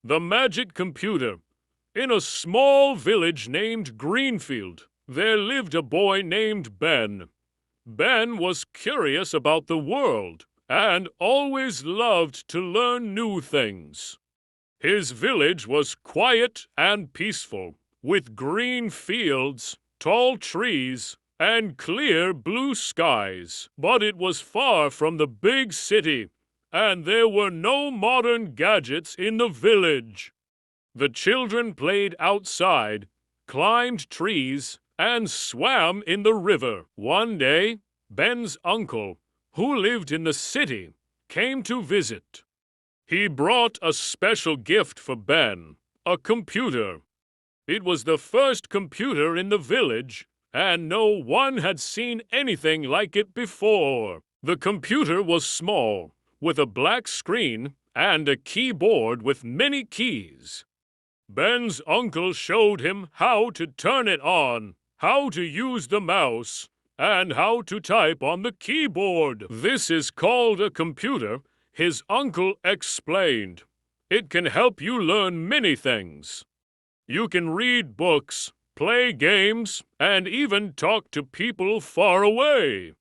The Magic Computer. In a small village named Greenfield, there lived a boy named Ben. Ben was curious about the world and always loved to learn new things. His village was quiet and peaceful, with green fields, tall trees, and clear blue skies. But it was far from the big city, and there were no modern gadgets in the village. The children played outside, climbed trees, and swam in the river. One day, Ben's uncle, who lived in the city, came to visit. He brought a special gift for Ben, a computer. It was the first computer in the village, and no one had seen anything like it before. The computer was small, with a black screen and a keyboard with many keys. Ben's uncle showed him how to turn it on, how to use the mouse, and how to type on the keyboard. "This is called a computer," his uncle explained. "It can help you learn many things. You can read books, play games, and even talk to people far away.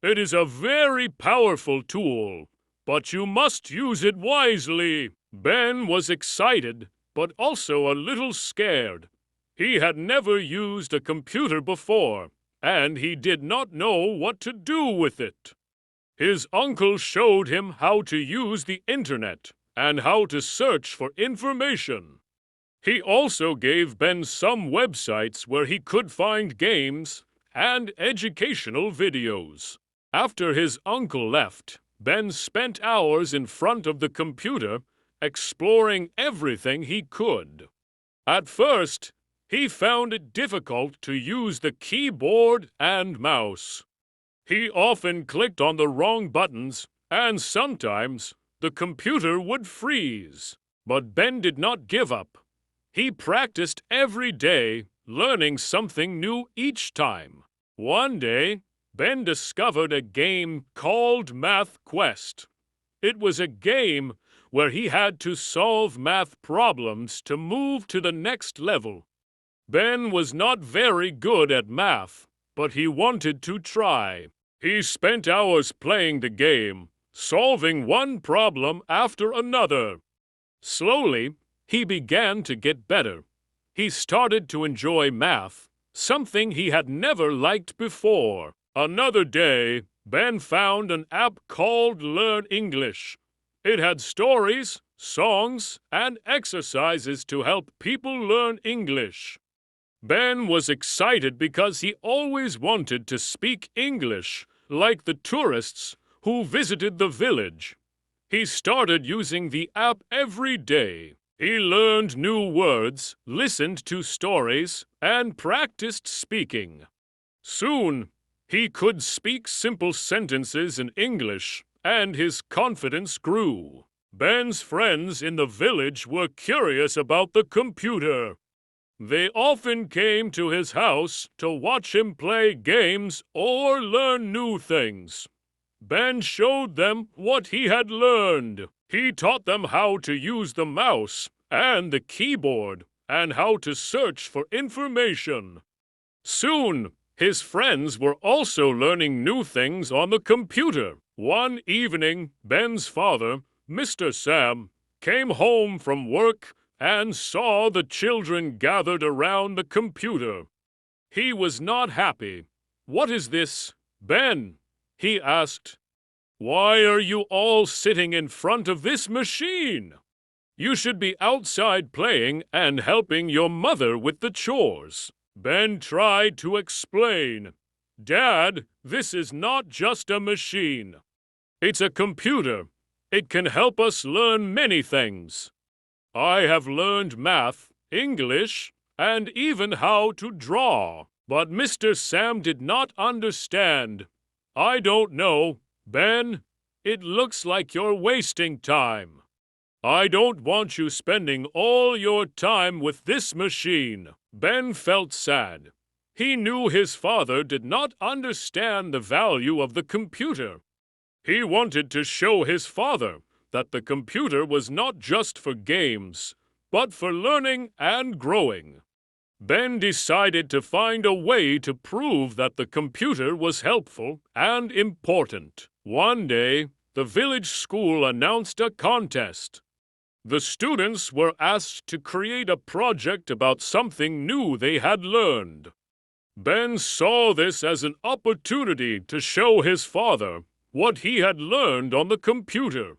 It is a very powerful tool, but you must use it wisely." Ben was excited, but also a little scared. He had never used a computer before, and he did not know what to do with it. His uncle showed him how to use the internet and how to search for information. He also gave Ben some websites where he could find games and educational videos. After his uncle left, Ben spent hours in front of the computer, exploring everything he could. At first, he found it difficult to use the keyboard and mouse. He often clicked on the wrong buttons, and sometimes the computer would freeze. But Ben did not give up. He practiced every day, learning something new each time. One day, Ben discovered a game called Math Quest. It was a game where he had to solve math problems to move to the next level. Ben was not very good at math, but he wanted to try. He spent hours playing the game, solving one problem after another. Slowly, he began to get better. He started to enjoy math, something he had never liked before. Another day, Ben found an app called Learn English. It had stories, songs, and exercises to help people learn English. Ben was excited because he always wanted to speak English, like the tourists who visited the village. He started using the app every day. He learned new words, listened to stories, and practiced speaking. Soon, he could speak simple sentences in English, and his confidence grew. Ben's friends in the village were curious about the computer. They often came to his house to watch him play games or learn new things. Ben showed them what he had learned. He taught them how to use the mouse and the keyboard and how to search for information. Soon, his friends were also learning new things on the computer. One evening, Ben's father, Mr. Sam, came home from work and saw the children gathered around the computer. He was not happy. "What is this, Ben?" he asked. "Why are you all sitting in front of this machine? You should be outside playing and helping your mother with the chores." Ben tried to explain. "Dad, this is not just a machine. It's a computer. It can help us learn many things. I have learned math, English, and even how to draw." But Mr. Sam did not understand. "I don't know, Ben. It looks like you're wasting time. I don't want you spending all your time with this machine." Ben felt sad. He knew his father did not understand the value of the computer. He wanted to show his father that the computer was not just for games, but for learning and growing. Ben decided to find a way to prove that the computer was helpful and important. One day, the village school announced a contest. The students were asked to create a project about something new they had learned. Ben saw this as an opportunity to show his father what he had learned on the computer.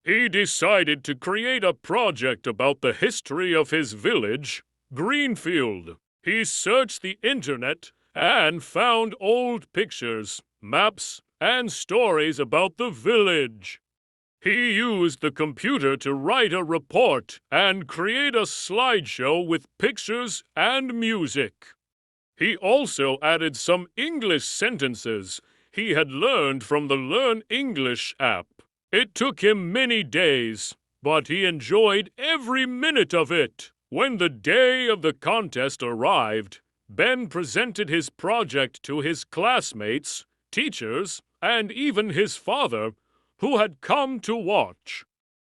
He decided to create a project about the history of his village, Greenfield. He searched the internet and found old pictures, maps, and stories about the village. He used the computer to write a report and create a slideshow with pictures and music. He also added some English sentences he had learned from the Learn English app. It took him many days, but he enjoyed every minute of it. When the day of the contest arrived, Ben presented his project to his classmates, teachers, and even his father, who had come to watch.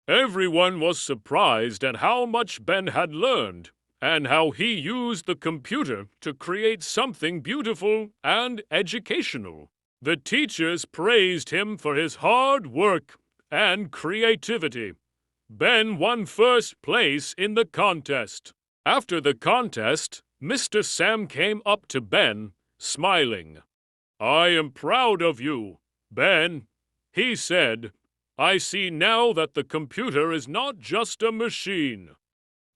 Everyone was surprised at how much Ben had learned and how he used the computer to create something beautiful and educational. The teachers praised him for his hard work and creativity. Ben won first place in the contest. After the contest, Mr. Sam came up to Ben, smiling. "I am proud of you, Ben," he said. "I see now that the computer is not just a machine.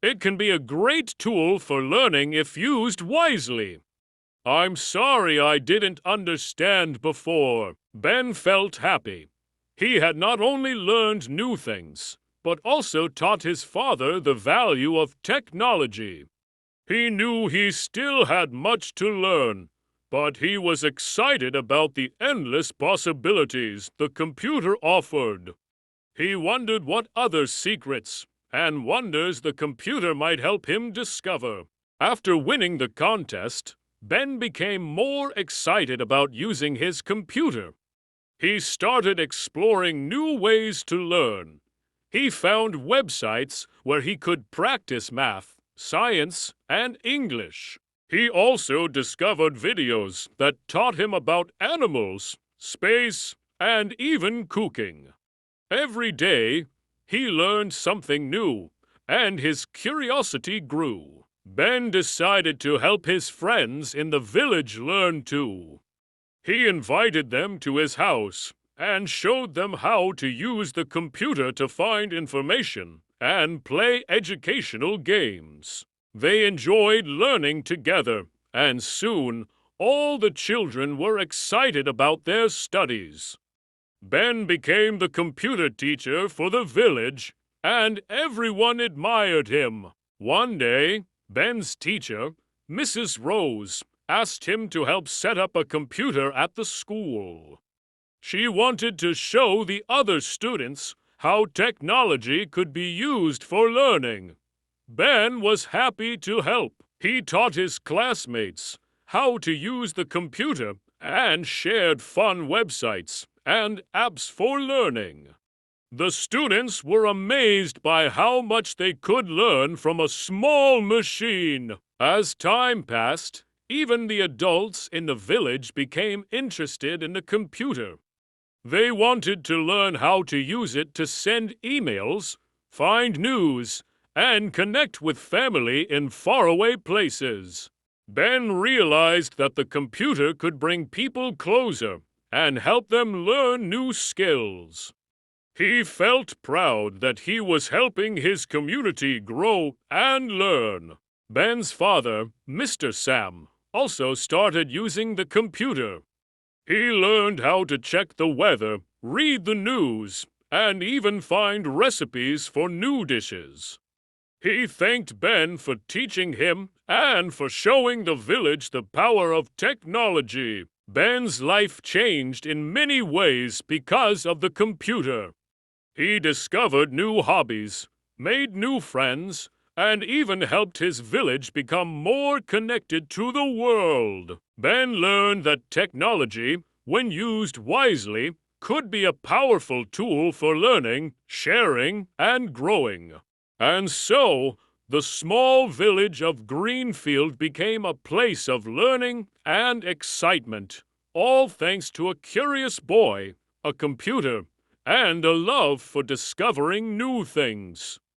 It can be a great tool for learning if used wisely." "I'm sorry I didn't understand before." Ben felt happy. He had not only learned new things, but also taught his father the value of technology. He knew he still had much to learn, but he was excited about the endless possibilities the computer offered. He wondered what other secrets and wonders the computer might help him discover. After winning the contest, Ben became more excited about using his computer. He started exploring new ways to learn. He found websites where he could practice math, science, and English. He also discovered videos that taught him about animals, space, and even cooking. Every day, he learned something new, and his curiosity grew. Ben decided to help his friends in the village learn too. He invited them to his house and showed them how to use the computer to find information and play educational games. They enjoyed learning together, and soon all the children were excited about their studies. Ben became the computer teacher for the village, and everyone admired him. One day, Ben's teacher, Mrs. Rose, asked him to help set up a computer at the school. She wanted to show the other students how technology could be used for learning. Ben was happy to help. He taught his classmates how to use the computer and shared fun websites and apps for learning. The students were amazed by how much they could learn from a small machine. As time passed, even the adults in the village became interested in the computer. They wanted to learn how to use it to send emails, find news, and connect with family in faraway places. Ben realized that the computer could bring people closer and help them learn new skills. He felt proud that he was helping his community grow and learn. Ben's father, Mr. Sam, also started using the computer. He learned how to check the weather, read the news, and even find recipes for new dishes. He thanked Ben for teaching him and for showing the village the power of technology. Ben's life changed in many ways because of the computer. He discovered new hobbies, made new friends, and even helped his village become more connected to the world. Ben learned that technology, when used wisely, could be a powerful tool for learning, sharing, and growing. And so, The small village of Greenfield became a place of learning and excitement, all thanks to a curious boy, a computer, and a love for discovering new things.